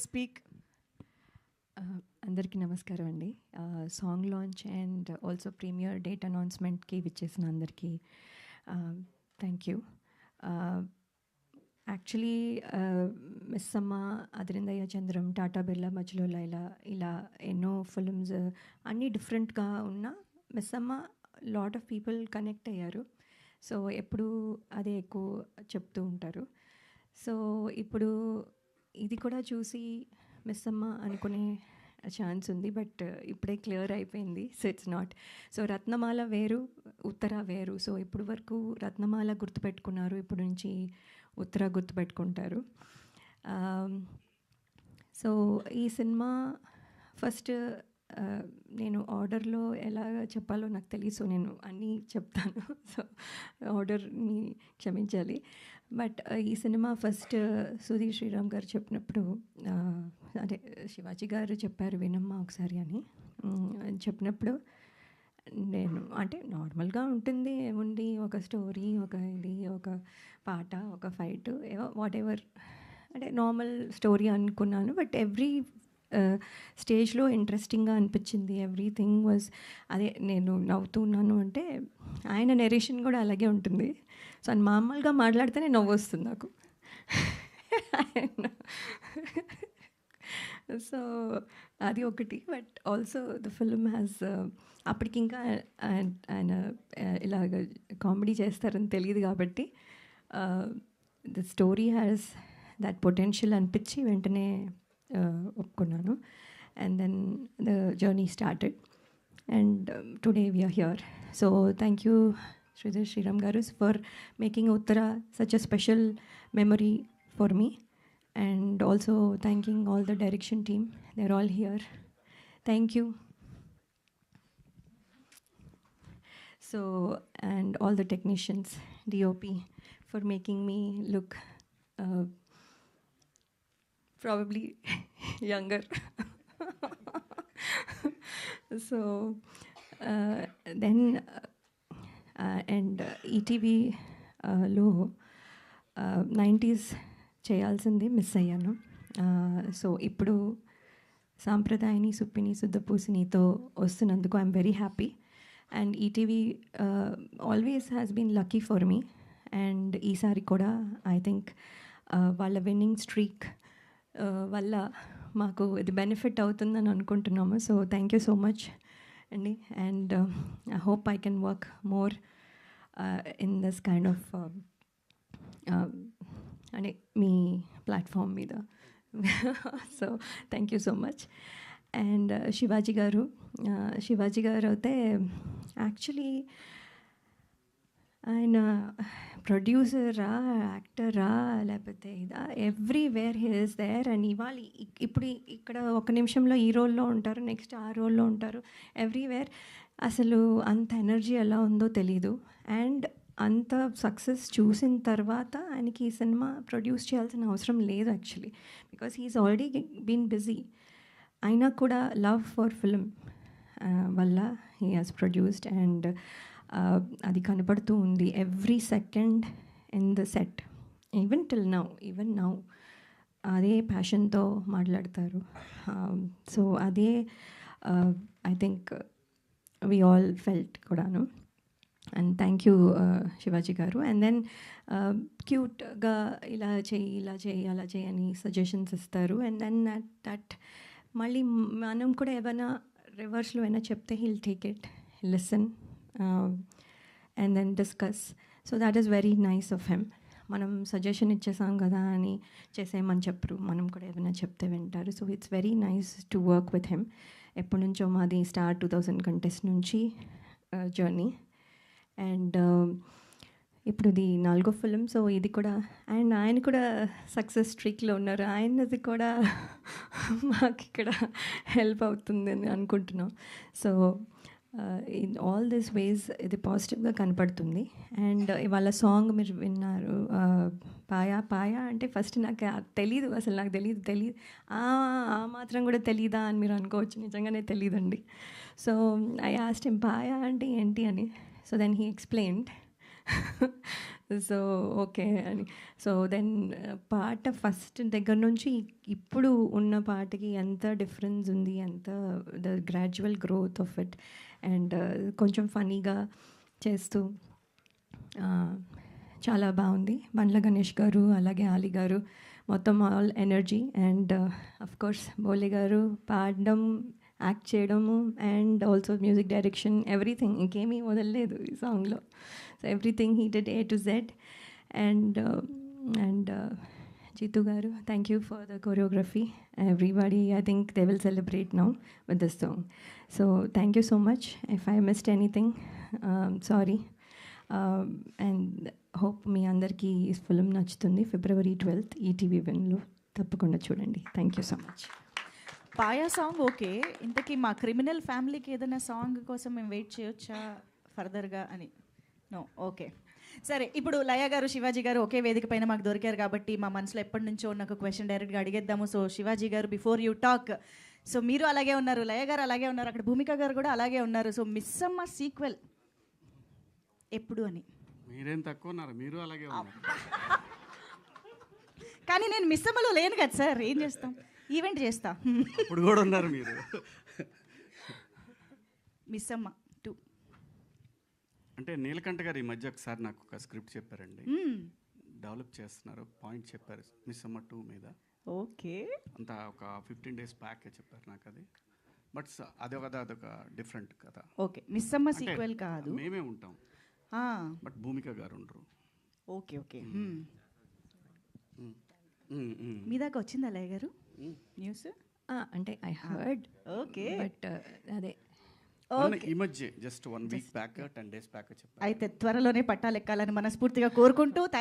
Speak. అందరికీ నమస్కారం అండి. Song launch and also premiere date అనౌన్స్మెంట్కి విచ్చేసిన అందరికీ థ్యాంక్ యూ. యాక్చువల్లీ మిస్ అమ్మ, అదిరిందయ్య చంద్రం, టాటా బిర్లా, మధ్యలో లైలా, ఇలా ఎన్నో ఫిల్మ్స్ అన్నీ డిఫరెంట్గా ఉన్న మిస్ అమ్మ లాట్ ఆఫ్ పీపుల్ కనెక్ట్ అయ్యారు. సో ఎప్పుడు అదే ఎక్కువ చెప్తూ ఉంటారు. సో ఇప్పుడు ఇది కూడా చూసి మిస్ అమ్మ అనుకునే ఛాన్స్ ఉంది, బట్ ఇప్పుడే క్లియర్ అయిపోయింది. So it's not. సో రత్నమాల వేరు, ఉత్తర వేరు. సో ఇప్పుడు వరకు రత్నమాల గుర్తుపెట్టుకున్నారు, ఇప్పుడు నుంచి ఉత్తర గుర్తుపెట్టుకుంటారు. సో ఈ సినిమా ఫస్ట్ నేను ఆర్డర్లో ఎలా చెప్పాలో నాకు తెలియదు. సో నేను అన్నీ చెప్తాను. సో ఆర్డర్ని క్షమించాలి. బట్ ఈ సినిమా ఫస్ట్ సుధీర్ శ్రీరామ్ గారు చెప్పినప్పుడు, అదే శివాజీ గారు చెప్పారు వినమ్మా ఒకసారి అని చెప్పినప్పుడు, నేను అంటే నార్మల్గా ఉంటుంది, ఏముంది, ఒక స్టోరీ, ఒక ఇది, ఒక పాట, ఒక ఫైట్, వాట్ ఎవర్, అంటే నార్మల్ స్టోరీ అనుకున్నాను. బట్ ఎవ్రీ స్టేజ్లో ఇంట్రెస్టింగ్గా అనిపించింది. ఎవ్రీథింగ్ వాజ్ అదే. నేను నవ్వుతున్నాను అంటే ఆయన నెరేషన్ కూడా అలాగే ఉంటుంది. సో ఆయన మామూలుగా మాట్లాడితేనే నవ్వు వస్తుంది నాకు. సో అది ఒకటి. But also the film has, అప్పటికి ఇంకా ఆయన ఇలాగ కామెడీ చేస్తారని తెలియదు కాబట్టి the story has that potential అనిపించి వెంటనే ఒప్పుకున్నాను. And then the journey started and today we are. So thank you Sridhar Sriram Garu for making Uttara such a special memory for me, and also thanking all the direction team. They're all here. Thank you. So, and all the technicians, DOP, for making me look probably younger. So then and ఈటీవీలో 90s చేయాల్సింది miss అయ్యాను. So ఇప్పుడు సాంప్రదాయని, సుప్పిని, శుద్ధపూసినితో వస్తున్నందుకు I'm very happy. And ETV always has been lucky for me. And ఈసారి కూడా I think వాళ్ళ winning streak వల్ల మాకు ఇది బెనిఫిట్ అవుతుందని అనుకుంటున్నాము. So thank you so much అండి. And I hope I can work more in this kind of అంటే మీ ప్లాట్ఫామ్ మీద. So thank you so much. And Shivaji గారు అయితే యాక్చువల్లీ ఆయన ప్రొడ్యూసరా, యాక్టరా, లేకపోతే ఇదా, everywhere he is there. And ఇవాళ ఇప్పుడు ఇక్కడ ఒక నిమిషంలో ఈ రోల్లో ఉంటారు, నెక్స్ట్ ఆ రోల్లో ఉంటారు, ఎవ్రీవేర్. అసలు అంత ఎనర్జీ ఎలా ఉందో తెలీదు. అండ్ అంత సక్సెస్ చూసిన తర్వాత ఆయనకి ఈ సినిమా ప్రొడ్యూస్ చేయాల్సిన అవసరం లేదు actually, because he is already been busy. అయినా కూడా లవ్ ఫర్ ఫిల్మ్ వల్ల హీ హాజ్ ప్రొడ్యూస్డ్. అండ్ అది కనపడుతూ ఉంది every second in the set, even till now అదే ప్యాషన్తో మాట్లాడతారు. సో అదే I think we all felt కూడాను. And thank you Shivaji garu. And then క్యూట్గా ఇలా చేయి, అలా చేయి అని సజెషన్స్ ఇస్తారు. అండ్ దెన్ దట్ మళ్ళీ మనం కూడా ఏమైనా రివర్స్లో అయినా చెప్తే he'll take it, listen, and then discuss. So that is very nice of him. మనం సజెషన్ ఇచ్చేసాం కదా అని చేసేయమని చెప్పరు, మనం కూడా ఏమైనా చెప్తే వింటారు. So it's very nice to work with him. ఎప్పటి నుంచో మాది స్టార్ 2000 కంటెస్ట్ నుంచి జర్నీ. అండ్ ఇప్పుడు ఇది 4వ ఫిలిం. సో ఇది కూడా, అండ్ ఆయన కూడా సక్సెస్ స్ట్రీక్లో ఉన్నారు. ఆయనది కూడా మాకు ఇక్కడ హెల్ప్ అవుతుందని అనుకుంటున్నాం. సో ఇన్ ఆల్ దిస్ వేస్ ఇది పాజిటివ్గా కనపడుతుంది. అండ్ ఇవాళ సాంగ్ మీరు విన్నారు, పాయా అంటే ఫస్ట్ నాకు తెలీదు, అసలు నాకు తెలియదు ఆ మాత్రం కూడా తెలీదా అని మీరు అనుకోవచ్చు. నిజంగానే తెలియదండి. సో ఐ ఆస్క్డ్ హిమ్ పాయా అంటే ఏంటి అని. So then he explained. So okay అని. సో దెన్ పాట ఫస్ట్ దగ్గర నుంచి ఇప్పుడు ఉన్న పాటకి ఎంత డిఫరెన్స్ ఉంది, ఎంత the gradual growth of it. And కొంచెం ఫనీగా చేస్తూ చాలా బాగుంది. బండ్ల గణేష్ గారు, అలాగే ఆలి గారు, మొత్తం all energy. And of course Bole garu పాడడం, యాక్ట్ చేయడము, and also music direction, everything. ఇంకేమీ వదలలేదు ఈ సాంగ్లో. So everything he did A to Z. And Jeetu garu, thank you for the choreography. Everybody, I think they will celebrate now with this song. So thank you so much. If I missed anything, sorry. And hope మీ అందరికీ ఈ film నచ్చుతుంది. February 12th ETV విన్లో తప్పకుండా చూడండి. Thank you so much. Paya song okay. ఇంతకీ మా criminal ఫ్యామిలీకి ఏదైనా సాంగ్ కోసం మేము వెయిట్ చేయొచ్చా ఫర్దర్గా అని? No, okay. సరే, ఇప్పుడు లయ గారు, శివాజీ గారు ఒకే వేదిక పైన మాకు దొరికారు కాబట్టి మా మనసులో ఎప్పటి నుంచో ఉన్న ఒక క్వశ్చన్ డైరెక్ట్గా అడిగేద్దాము. సో శివాజీ గారు, బిఫోర్ యూ టాక్, సో మీరు అలాగే ఉన్నారు, లయ గారు అలాగే ఉన్నారు, అక్కడ భూమిక గారు కూడా అలాగే ఉన్నారు. సో మిస్సమ్మ సీక్వెల్ ఎప్పుడు అని? మీరేం తక్కువ ఉన్నారు, మీరు అలాగే ఉన్నారు. కానీ నేను మిస్సమ్మలో లేను కదా సార్, ఏం చేస్తాం, ఈవెంట్ చేస్తా. ఇప్పుడు కూడా ఉన్నారు మీరు. మిస్సమ్మ 2 అంటే నీలకంఠ గారు ఈ మధ్య ఒకసారి నాకు ఒక స్క్రిప్ట్ చెప్పారండి, డెవలప్ చేస్తున్నారు, పాయింట్ చెప్పారు మిస్ అమ్మ 2 మీద. ఓకే, అంతా ఒక 15 days బ్యాక్ చెప్పారు నాకు అది. బట్ అదొక డిఫరెంట్ కథ. ఓకే, మిస్సమ్మ సీక్వెల్ కాదు, మేమే ఉంటాం, బట్ భూమిక గారు ఉండరు. Okay okay. మీ దాకా వచ్చిందా లయ గారు న్యూస్? అంటే ఐ హర్డ్. ఓకే, బట్ అదే ఈ మధ్య just 1 week back, 10 days back చెప్పారు. అయితే త్వరలోనే పట్టాలెక్కాలని మనస్ఫూర్తిగా కోరుకుంటూ థ్యాంక్